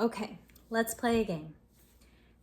Okay, let's play a game.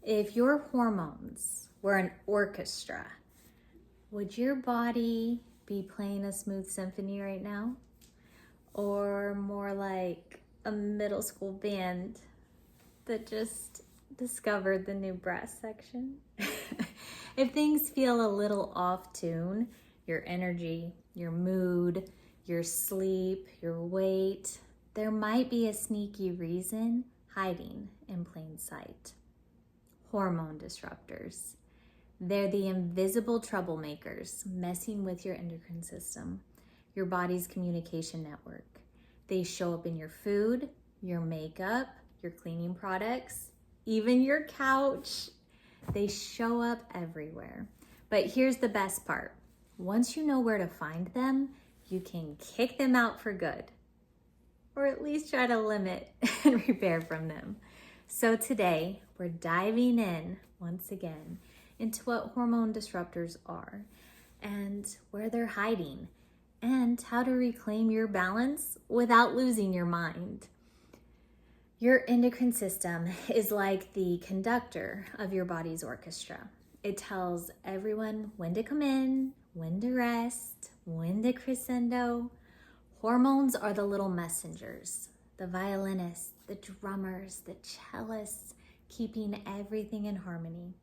If your hormones were an orchestra, would your body be playing a smooth symphony right now? Or more like a middle school band that just discovered the new brass section? If things feel a little off tune, your energy, your mood, your sleep, your weight, there might be a sneaky reason hiding in plain sight. Hormone disruptors. They're the invisible troublemakers messing with your endocrine system, your body's communication network. They show up in your food, your makeup, your cleaning products, even your couch. They show up everywhere. But here's the best part. Once you know where to find them, you can kick them out for good, or at least try to limit and repair from them. So today, we're diving in once again into what hormone disruptors are and where they're hiding and how to reclaim your balance without losing your mind. Your endocrine system is like the conductor of your body's orchestra. It tells everyone when to come in, when to rest, when to crescendo. Hormones are the little messengers, the violinists, the drummers, the cellists, keeping everything in harmony.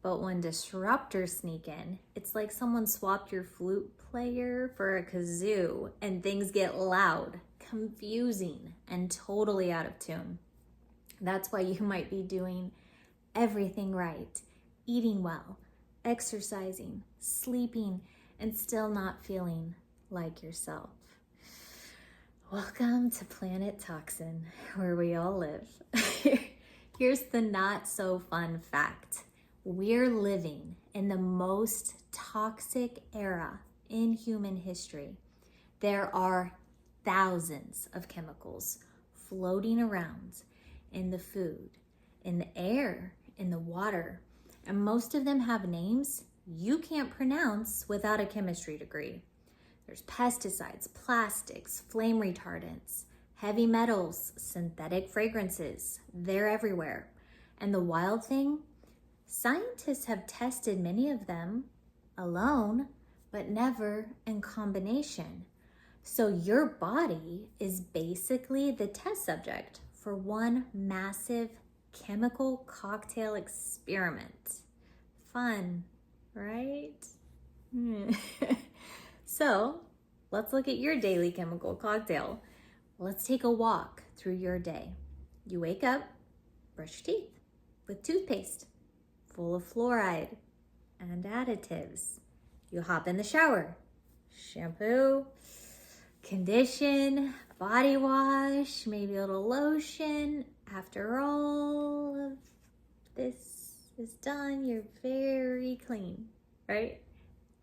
But when disruptors sneak in, it's like someone swapped your flute player for a kazoo and things get loud, confusing, and totally out of tune. That's why you might be doing everything right, eating well, exercising, sleeping, and still not feeling like yourself. Welcome to Planet Toxin, where we all live. Here's the not so fun fact. We're living in the most toxic era in human history. There are thousands of chemicals floating around in the food, in the air, in the water, and most of them have names you can't pronounce without a chemistry degree. There's pesticides, plastics, flame retardants, heavy metals, synthetic fragrances. They're everywhere. And the wild thing, scientists have tested many of them alone, but never in combination. So your body is basically the test subject for one massive chemical cocktail experiment. Fun, right? So let's look at your daily chemical cocktail. Let's take a walk through your day. You wake up, brush your teeth with toothpaste full of fluoride and additives. You hop in the shower, shampoo, condition, body wash, maybe a little lotion. After all of this is done, you're very clean, right?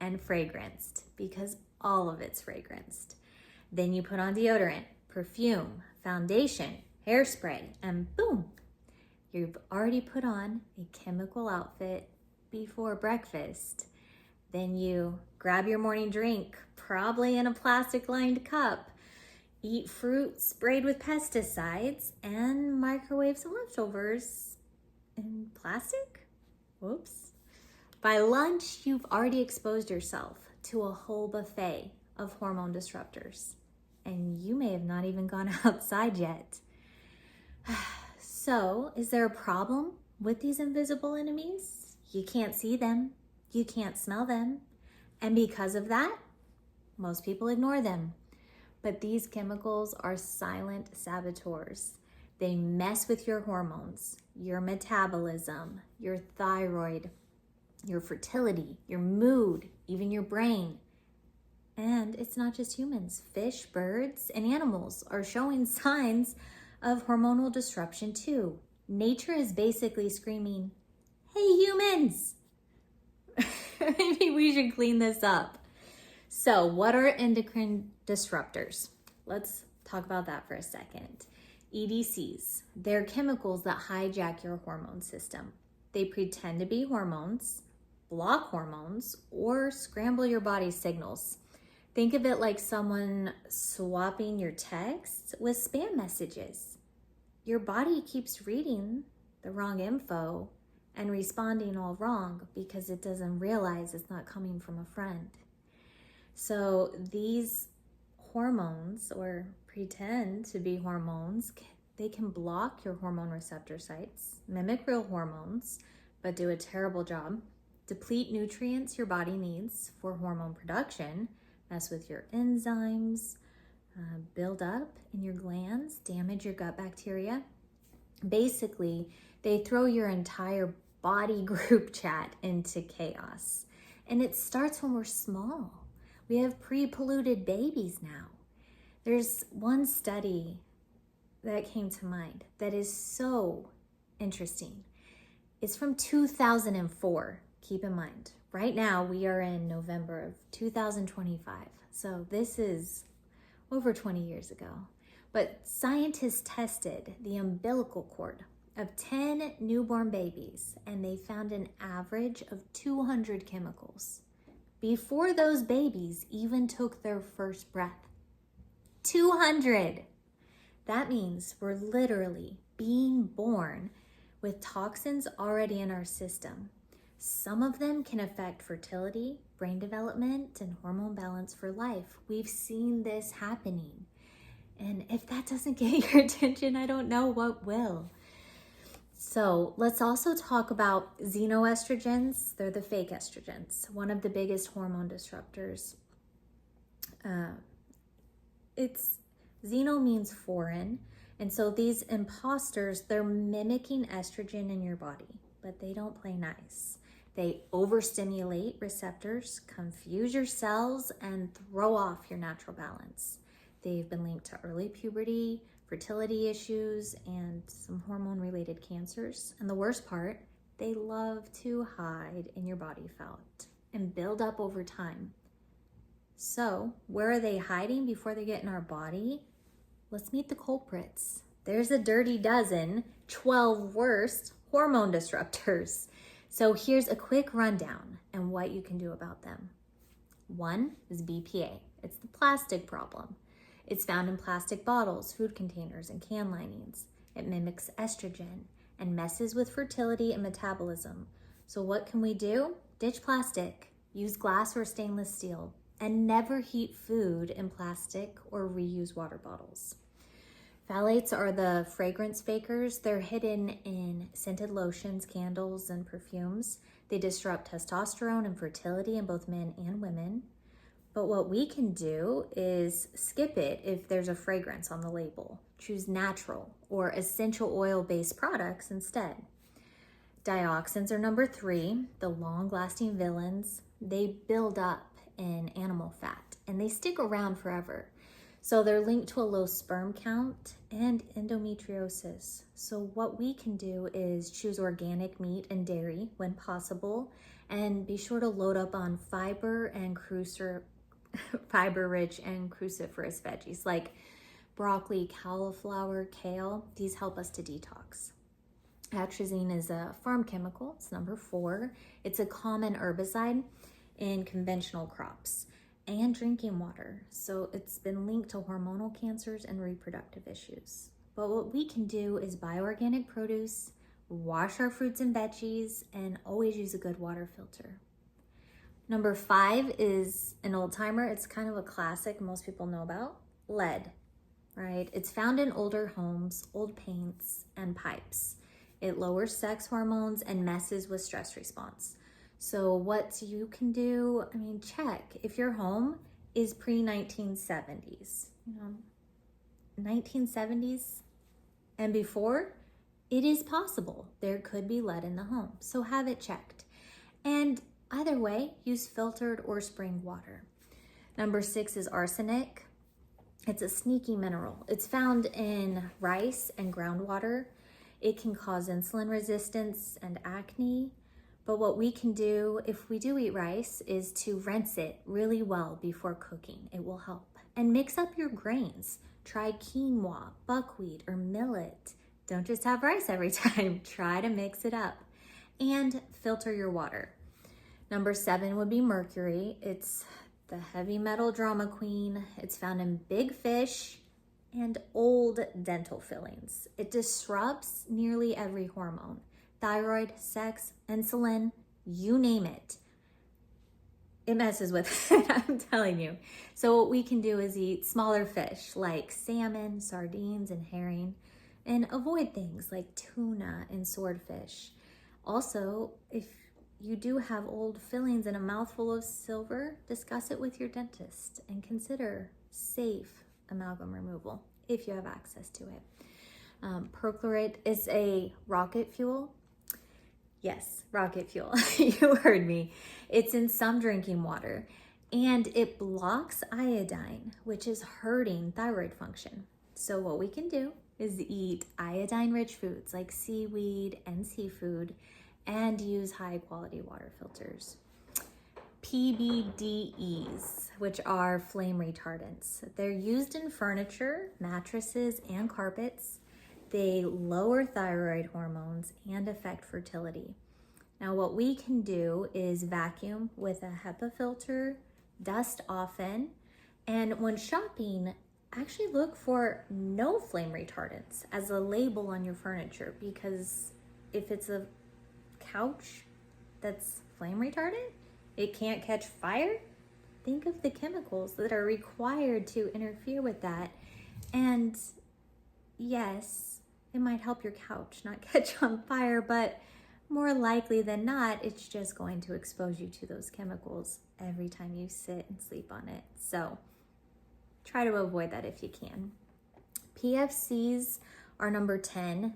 And fragranced, because all of it's fragranced. Then you put on deodorant, perfume, foundation, hairspray, and boom, you've already put on a chemical outfit before breakfast. Then you grab your morning drink, probably in a plastic-lined cup, eat fruit sprayed with pesticides, and microwave some leftovers in plastic? Whoops. By lunch, you've already exposed yourself to a whole buffet of hormone disruptors, and you may have not even gone outside yet. So, is there a problem with these invisible enemies? You can't see them, you can't smell them, and because of that, most people ignore them. But these chemicals are silent saboteurs. They mess with your hormones, your metabolism, your thyroid, your fertility, your mood, even your brain. And it's not just humans. Fish, birds, and animals are showing signs of hormonal disruption too. Nature is basically screaming, "Hey humans, maybe we should clean this up." So what are endocrine disruptors? Let's talk about that for a second. EDCs, they're chemicals that hijack your hormone system. They pretend to be hormones, block hormones, or scramble your body's signals. Think of it like someone swapping your texts with spam messages. your body keeps reading the wrong info and responding all wrong because it doesn't realize it's not coming from a friend. So these hormones, or pretend to be hormones, they can block your hormone receptor sites, mimic real hormones, but do a terrible job, deplete nutrients your body needs for hormone production, mess with your enzymes, build up in your glands, damage your gut bacteria. Basically, they throw your entire body group chat into chaos. And it starts when we're small. We have pre-polluted babies now. There's one study that came to mind that is so interesting. It's from 2004. Keep in mind, right now we are in November of 2025. So this is over 20 years ago. But scientists tested the umbilical cord of 10 newborn babies, and they found an average of 200 chemicals before those babies even took their first breath. 200! That means we're literally being born with toxins already in our system. Some of them can affect fertility, brain development, and hormone balance for life. We've seen this happening. And if that doesn't get your attention, I don't know what will. So let's also talk about xenoestrogens. They're the fake estrogens, one of the biggest hormone disruptors. Xeno means foreign. And so these imposters, they're mimicking estrogen in your body, but they don't play nice. They overstimulate receptors, confuse your cells, and throw off your natural balance. They've been linked to early puberty, fertility issues, and some hormone-related cancers. And the worst part, they love to hide in your body fat and build up over time. So, where are they hiding before they get in our body? Let's meet the culprits. There's a dirty dozen, 12 worst hormone disruptors. So here's a quick rundown and what you can do about them. One is BPA. It's the plastic problem. It's found in plastic bottles, food containers, and can linings. It mimics estrogen and messes with fertility and metabolism. So what can we do? Ditch plastic, use glass or stainless steel, and never heat food in plastic or reuse water bottles. Phthalates are the fragrance fakers. They're hidden in scented lotions, candles, and perfumes. They disrupt testosterone and fertility in both men and women. But what we can do is skip it if there's a fragrance on the label. Choose natural or essential oil-based products instead. Dioxins are number 3, the long-lasting villains. They build up in animal fat and they stick around forever. So they're linked to a low sperm count and endometriosis. So what we can do is choose organic meat and dairy when possible, and be sure to load up on fiber-rich and cruciferous veggies like broccoli, cauliflower, kale. These help us to detox. Atrazine is a farm chemical. It's number 4. It's a common herbicide in conventional crops and drinking water. So it's been linked to hormonal cancers and reproductive issues. But what we can do is buy organic produce, wash our fruits and veggies, and always use a good water filter. Number 5 is an old timer. It's kind of a classic most people know about, lead, right? It's found in older homes, old paints, and pipes. It lowers sex hormones and messes with stress response. So what you can do, check if your home is pre-1970s, 1970s and before, it is possible there could be lead in the home. So have it checked. And either way, use filtered or spring water. Number 6 is arsenic. It's a sneaky mineral. It's found in rice and groundwater. It can cause insulin resistance and acne. But what we can do if we do eat rice is to rinse it really well before cooking. It will help. And mix up your grains. Try quinoa, buckwheat, or millet. Don't just have rice every time. Try to mix it up. And filter your water. Number 7 would be mercury. It's the heavy metal drama queen. It's found in big fish and old dental fillings. It disrupts nearly every hormone: thyroid, sex, insulin, you name it. It messes with it, I'm telling you. So what we can do is eat smaller fish like salmon, sardines, and herring, and avoid things like tuna and swordfish. Also, if you do have old fillings and a mouthful of silver, discuss it with your dentist and consider safe amalgam removal if you have access to it. Perchlorate is a rocket fuel. Yes, rocket fuel. You heard me. It's in some drinking water, and it blocks iodine, which is hurting thyroid function. So what we can do is eat iodine-rich foods like seaweed and seafood, and use high-quality water filters. PBDEs, which are flame retardants. They're used in furniture, mattresses, and carpets. They lower thyroid hormones and affect fertility. Now, what we can do is vacuum with a HEPA filter, dust often, and when shopping, actually look for no flame retardants as a label on your furniture, because if it's a couch that's flame retardant, it can't catch fire. Think of the chemicals that are required to interfere with that. And yes, it might help your couch not catch on fire, but more likely than not, it's just going to expose you to those chemicals every time you sit and sleep on it. So try to avoid that if you can. PFCs are number 10.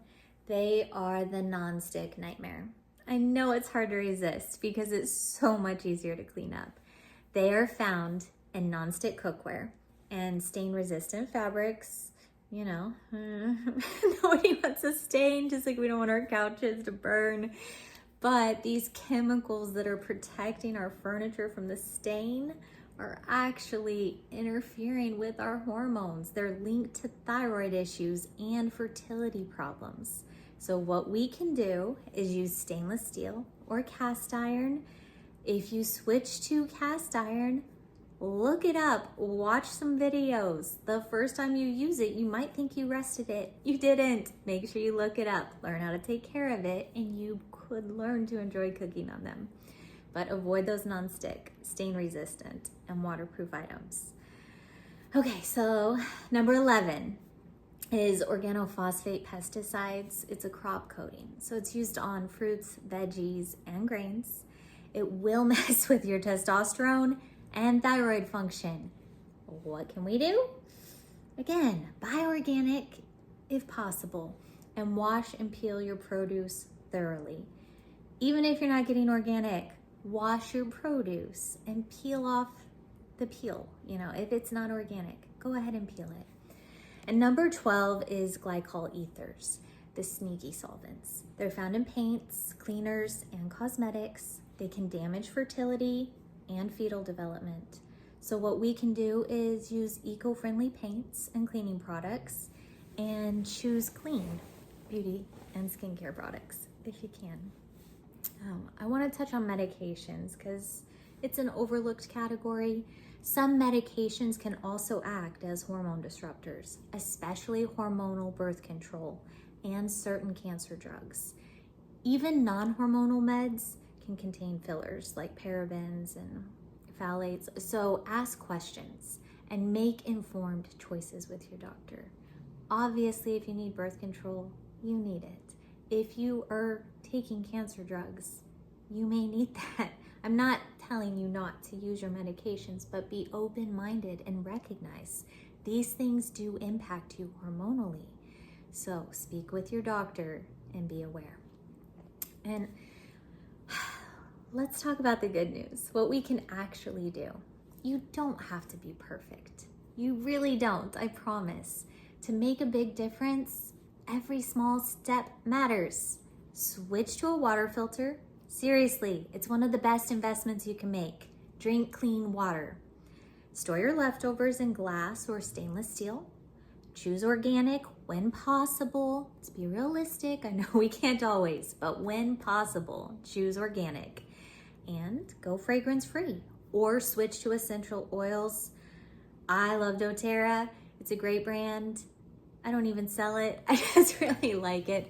They are the nonstick nightmare. I know it's hard to resist because it's so much easier to clean up. They are found in nonstick cookware and stain-resistant fabrics. You know, nobody wants a stain, just like we don't want our couches to burn. But these chemicals that are protecting our furniture from the stain are actually interfering with our hormones. They're linked to thyroid issues and fertility problems. So what we can do is use stainless steel or cast iron. If you switch to cast iron, look it up, watch some videos. The first time you use it, you might think you rested it. You didn't. Make sure you look it up, learn how to take care of it, and you could learn to enjoy cooking on them. But avoid those nonstick, stain resistant, and waterproof items. Okay, so number 11 is organophosphate pesticides. It's a crop coating, so it's used on fruits, veggies, and grains. It will mess with your testosterone and thyroid function. What can we do? Again, buy organic if possible, and wash and peel your produce thoroughly. Even if you're not getting organic, wash your produce and peel off the peel. You know, if it's not organic, go ahead and peel it. And number 12 is glycol ethers, the sneaky solvents. They're found in paints, cleaners, and cosmetics. They can damage fertility and fetal development. So what we can do is use eco-friendly paints and cleaning products, and choose clean beauty and skincare products if you can. I want to touch on medications because it's an overlooked category. Some medications can also act as hormone disruptors, especially hormonal birth control and certain cancer drugs. Even non-hormonal meds can contain fillers like parabens and phthalates. So ask questions and make informed choices with your doctor. Obviously, if you need birth control, you need it. If you are taking cancer drugs, you may need that. I'm not telling you not to use your medications, but be open-minded and recognize these things do impact you hormonally. So speak with your doctor and be aware. And let's talk about the good news, what we can actually do. You don't have to be perfect. You really don't, I promise. To make a big difference, every small step matters. Switch to a water filter. Seriously, it's one of the best investments you can make. Drink clean water. Store your leftovers in glass or stainless steel. Choose organic when possible. Let's be realistic. I know we can't always, but when possible, choose organic. And go fragrance free or switch to essential oils. I love doTERRA. It's a great brand. I don't even sell it. I just really like it.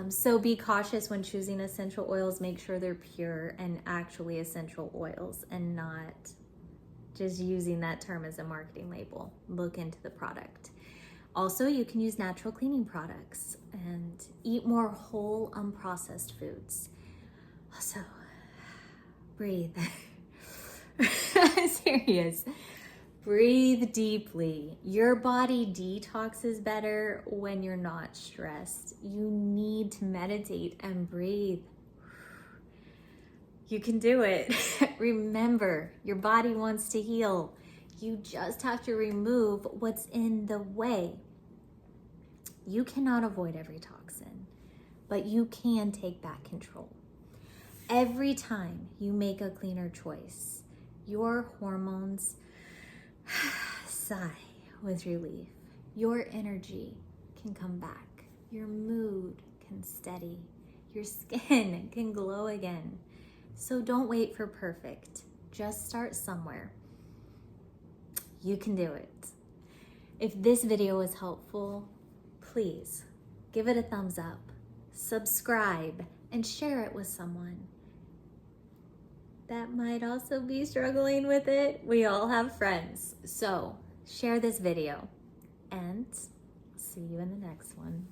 So be cautious when choosing essential oils. Make sure they're pure and actually essential oils and not just using that term as a marketing label. Look into the product. Also, you can use natural cleaning products and eat more whole, unprocessed foods. Also, breathe. Serious. Breathe deeply. Your body detoxes better when you're not stressed. You need to meditate and breathe. You can do it. Remember, your body wants to heal. You just have to remove what's in the way. You cannot avoid every toxin, but you can take back control. Every time you make a cleaner choice, your hormones sigh with relief. Your energy can come back. Your mood can steady. Your skin can glow again. So don't wait for perfect. Just start somewhere. You can do it. If this video was helpful, please give it a thumbs up, subscribe, and share it with someone that might also be struggling with it. We all have friends. So share this video and see you in the next one.